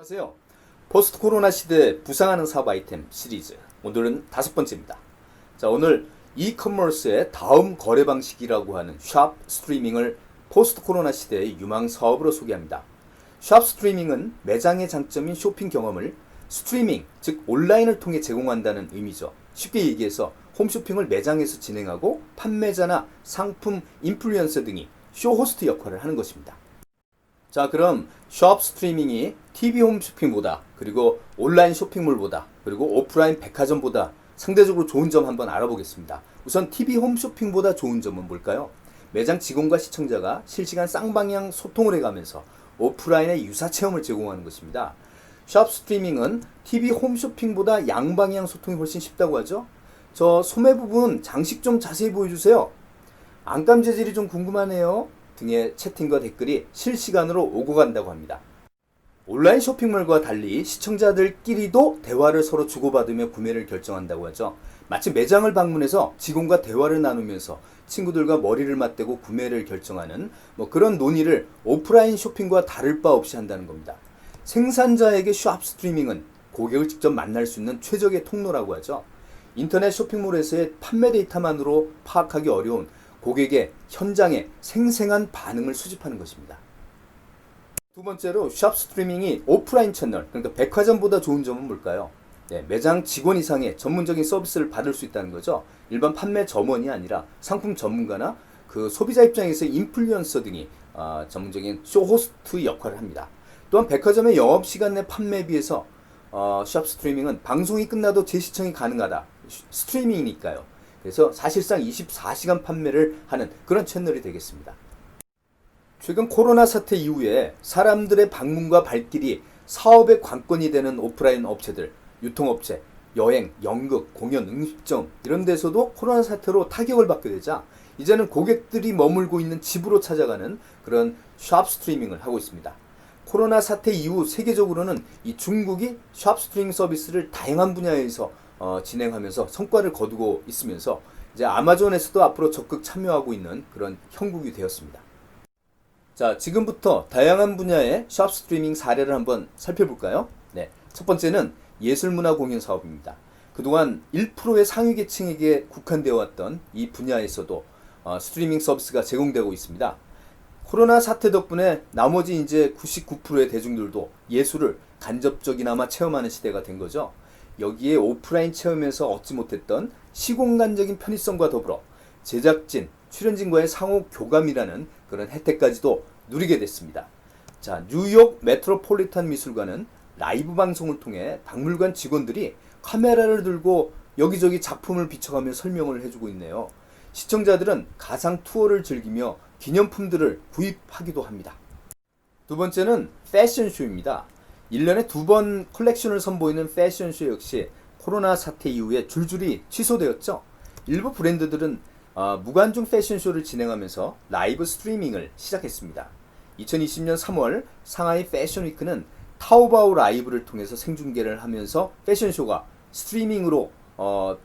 안녕하세요. 포스트 코로나 시대 부상하는 사업 아이템 시리즈 오늘은 5번째입니다. 자, 오늘 이커머스의 다음 거래 방식이라고 하는 샵 스트리밍을 포스트 코로나 시대의 유망 사업으로 소개합니다. 샵 스트리밍은 매장의 장점인 쇼핑 경험을 스트리밍, 즉 온라인을 통해 제공한다는 의미죠. 쉽게 얘기해서 홈쇼핑을 매장에서 진행하고 판매자나 상품 인플루언서 등이 쇼호스트 역할을 하는 것입니다. 자, 그럼 샵 스트리밍이 TV 홈쇼핑보다, 그리고 온라인 쇼핑몰보다, 그리고 오프라인 백화점보다 상대적으로 좋은 점 한번 알아보겠습니다. 우선 TV 홈쇼핑보다 좋은 점은 뭘까요? 매장 직원과 시청자가 실시간 쌍방향 소통을 해가면서 오프라인의 유사 체험을 제공하는 것입니다. 샵 스트리밍은 TV 홈쇼핑보다 양방향 소통이 훨씬 쉽다고 하죠. 저 소매 부분 장식 좀 자세히 보여주세요. 안감 재질이 좀 궁금하네요. 등의 채팅과 댓글이 실시간으로 오고 간다고 합니다. 온라인 쇼핑몰과 달리 시청자들끼리도 대화를 서로 주고받으며 구매를 결정한다고 하죠. 마치 매장을 방문해서 직원과 대화를 나누면서 친구들과 머리를 맞대고 구매를 결정하는 그런 논의를 오프라인 쇼핑과 다를 바 없이 한다는 겁니다. 생산자에게 샵 스트리밍은 고객을 직접 만날 수 있는 최적의 통로라고 하죠. 인터넷 쇼핑몰에서의 판매 데이터만으로 파악하기 어려운 고객의 현장에 생생한 반응을 수집하는 것입니다. 두 번째로 샵 스트리밍이 오프라인 채널, 그러니까 백화점보다 좋은 점은 뭘까요? 매장 직원 이상의 전문적인 서비스를 받을 수 있다는 거죠. 일반 판매 점원이 아니라 상품 전문가나 그 소비자 입장에서 인플루언서 등이 전문적인 쇼호스트 역할을 합니다. 또한 백화점의 영업시간 내 판매에 비해서 샵 스트리밍은 방송이 끝나도 재시청이 가능하다. 스트리밍이니까요. 그래서 사실상 24시간 판매를 하는 그런 채널이 되겠습니다. 최근 코로나 사태 이후에 사람들의 방문과 발길이 사업의 관건이 되는 오프라인 업체들, 유통업체, 여행, 연극, 공연, 음식점 이런 데서도 코로나 사태로 타격을 받게 되자 이제는 고객들이 머물고 있는 집으로 찾아가는 그런 샵 스트리밍을 하고 있습니다. 코로나 사태 이후 세계적으로는 이 중국이 샵 스트리밍 서비스를 다양한 분야에서 진행하면서 성과를 거두고 있으면서 이제 아마존에서도 앞으로 적극 참여하고 있는 그런 형국이 되었습니다. 자, 지금부터 다양한 분야의 샵 스트리밍 사례를 한번 살펴볼까요? 네, 첫 번째는 예술문화공연 사업입니다. 그동안 1%의 상위 계층에게 국한되어 왔던 이 분야에서도 스트리밍 서비스가 제공되고 있습니다. 코로나 사태 덕분에 나머지 이제 99%의 대중들도 예술을 간접적이나마 체험하는 시대가 된 거죠. 여기에 오프라인 체험에서 얻지 못했던 시공간적인 편의성과 더불어 제작진, 출연진과의 상호 교감이라는 그런 혜택까지도 누리게 됐습니다. 자, 뉴욕 메트로폴리탄 미술관은 라이브 방송을 통해 박물관 직원들이 카메라를 들고 여기저기 작품을 비춰가며 설명을 해주고 있네요. 시청자들은 가상 투어를 즐기며 기념품들을 구입하기도 합니다. 두 번째는 패션쇼입니다. 1년에 2번 컬렉션을 선보이는 패션쇼 역시 코로나 사태 이후에 줄줄이 취소되었죠. 일부 브랜드들은 무관중 패션쇼를 진행하면서 라이브 스트리밍을 시작했습니다. 2020년 3월 상하이 패션위크는 타오바오 라이브를 통해서 생중계를 하면서 패션쇼가 스트리밍으로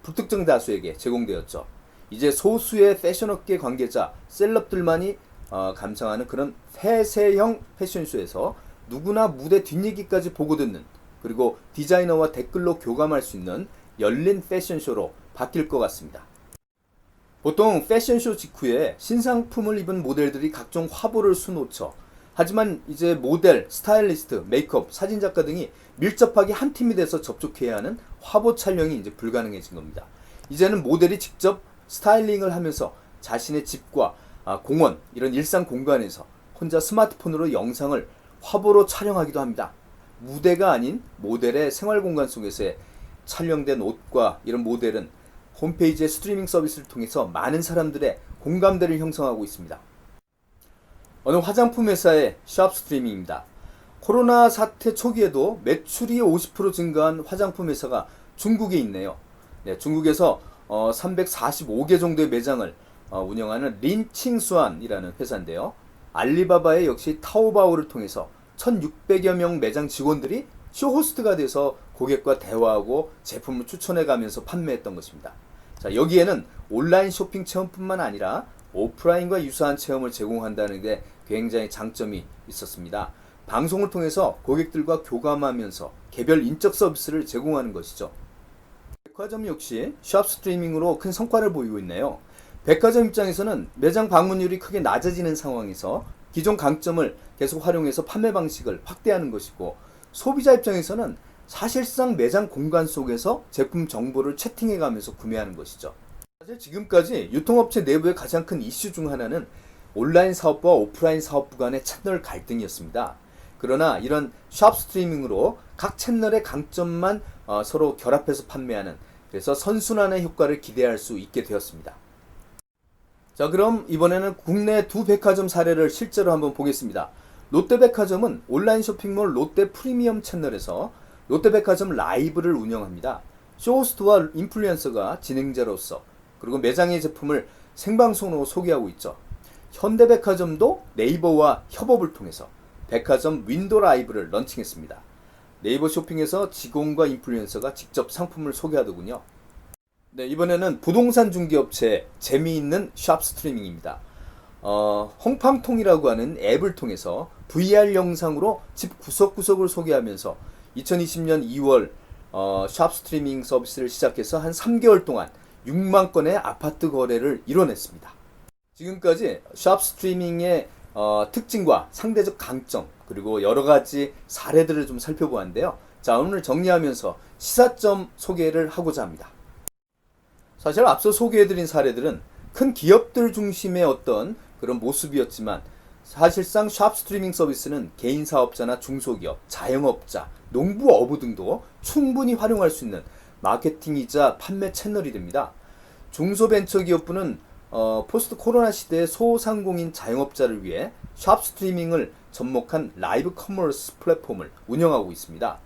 불특정 다수에게 제공되었죠. 이제 소수의 패션업계 관계자, 셀럽들만이 감상하는 그런 폐쇄형 패션쇼에서 누구나 무대 뒷얘기까지 보고 듣는, 그리고 디자이너와 댓글로 교감할 수 있는 열린 패션쇼로 바뀔 것 같습니다. 보통 패션쇼 직후에 신상품을 입은 모델들이 각종 화보를 수놓죠. 하지만 이제 모델, 스타일리스트, 메이크업, 사진작가 등이 밀접하게 한 팀이 돼서 접촉해야 하는 화보 촬영이 이제 불가능해진 겁니다. 이제는 모델이 직접 스타일링을 하면서 자신의 집과 공원, 이런 일상 공간에서 혼자 스마트폰으로 영상을 화보로 촬영하기도 합니다. 무대가 아닌 모델의 생활 공간 속에서 촬영된 옷과 이런 모델은 홈페이지의 스트리밍 서비스를 통해서 많은 사람들의 공감대를 형성하고 있습니다. 어느 화장품 회사의 샵 스트리밍입니다. 코로나 사태 초기에도 매출이 50% 증가한 화장품 회사가 중국에 있네요. 네, 중국에서 345개 정도의 매장을 운영하는 린칭수안이라는 회사인데요. 알리바바의 역시 타오바오를 통해서 1600여 명 매장 직원들이 쇼호스트가 돼서 고객과 대화하고 제품을 추천해가면서 판매했던 것입니다. 자, 여기에는 온라인 쇼핑 체험뿐만 아니라 오프라인과 유사한 체험을 제공한다는 게 굉장히 장점이 있었습니다. 방송을 통해서 고객들과 교감하면서 개별 인적 서비스를 제공하는 것이죠. 백화점 역시 샵 스트리밍으로 큰 성과를 보이고 있네요. 백화점 입장에서는 매장 방문율이 크게 낮아지는 상황에서 기존 강점을 계속 활용해서 판매 방식을 확대하는 것이고, 소비자 입장에서는 사실상 매장 공간 속에서 제품 정보를 채팅해가면서 구매하는 것이죠. 사실 지금까지 유통업체 내부의 가장 큰 이슈 중 하나는 온라인 사업부와 오프라인 사업부 간의 채널 갈등이었습니다. 그러나 이런 샵 스트리밍으로 각 채널의 강점만 서로 결합해서 판매하는, 그래서 선순환의 효과를 기대할 수 있게 되었습니다. 자, 그럼 이번에는 국내 두 백화점 사례를 실제로 한번 보겠습니다. 롯데백화점은 온라인 쇼핑몰 롯데 프리미엄 채널에서 롯데백화점 라이브를 운영합니다. 쇼호스트와 인플루언서가 진행자로서, 그리고 매장의 제품을 생방송으로 소개하고 있죠. 현대백화점도 네이버와 협업을 통해서 백화점 윈도 라이브를 런칭했습니다. 네이버 쇼핑에서 직원과 인플루언서가 직접 상품을 소개하더군요. 네, 이번에는 부동산 중개업체 재미있는 샵 스트리밍입니다. 홍팡통이라고 하는 앱을 통해서 VR 영상으로 집 구석구석을 소개하면서 2020년 2월 샵 스트리밍 서비스를 시작해서 한 3개월 동안 6만 건의 아파트 거래를 이뤄냈습니다. 지금까지 샵 스트리밍의 특징과 상대적 강점, 그리고 여러 가지 사례들을 좀 살펴보았는데요. 자, 오늘 정리하면서 시사점 소개를 하고자 합니다. 사실 앞서 소개해드린 사례들은 큰 기업들 중심의 어떤 그런 모습이었지만, 사실상 샵 스트리밍 서비스는 개인 사업자나 중소기업, 자영업자, 농부, 어부 등도 충분히 활용할 수 있는 마케팅이자 판매 채널이 됩니다. 중소벤처기업부는 포스트 코로나 시대의 소상공인 자영업자를 위해 샵 스트리밍을 접목한 라이브 커머스 플랫폼을 운영하고 있습니다.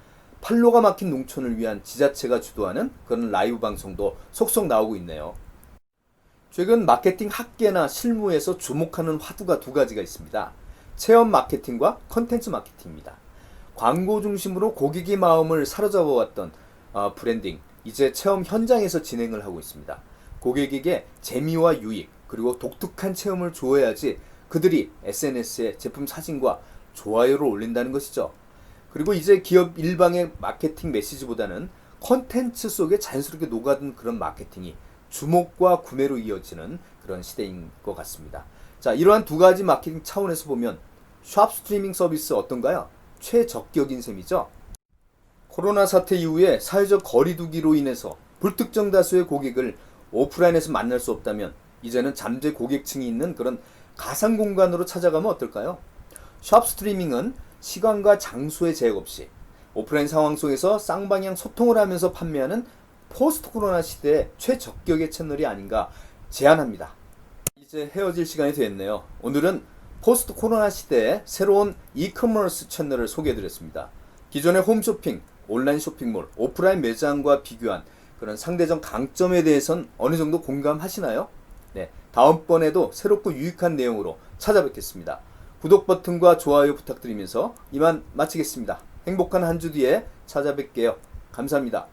팔로가 막힌 농촌을 위한 지자체가 주도하는 그런 라이브 방송도 속속 나오고 있네요. 최근 마케팅 학계나 실무에서 주목하는 화두가 두 가지가 있습니다. 체험 마케팅과 컨텐츠 마케팅입니다. 광고 중심으로 고객의 마음을 사로잡아왔던 브랜딩, 이제 체험 현장에서 진행을 하고 있습니다. 고객에게 재미와 유익, 그리고 독특한 체험을 주어야지 그들이 SNS에 제품 사진과 좋아요를 올린다는 것이죠. 그리고 이제 기업 일방의 마케팅 메시지보다는 컨텐츠 속에 자연스럽게 녹아든 그런 마케팅이 주목과 구매로 이어지는 그런 시대인 것 같습니다. 자, 이러한 두 가지 마케팅 차원에서 보면 샵 스트리밍 서비스 어떤가요? 최적격인 셈이죠. 코로나 사태 이후에 사회적 거리두기로 인해서 불특정 다수의 고객을 오프라인에서 만날 수 없다면, 이제는 잠재 고객층이 있는 그런 가상 공간으로 찾아가면 어떨까요? 샵 스트리밍은 시간과 장소의 제약 없이 오프라인 상황 속에서 쌍방향 소통을 하면서 판매하는 포스트 코로나 시대의 최적격의 채널이 아닌가 제안합니다. 이제 헤어질 시간이 됐네요. 오늘은 포스트 코로나 시대의 새로운 이커머스 채널을 소개해드렸습니다. 기존의 홈쇼핑, 온라인 쇼핑몰, 오프라인 매장과 비교한 그런 상대적 강점에 대해선 어느 정도 공감하시나요? 네, 다음번에도 새롭고 유익한 내용으로 찾아뵙겠습니다. 구독 버튼과 좋아요 부탁드리면서 이만 마치겠습니다. 행복한 한 주 뒤에 찾아뵐게요. 감사합니다.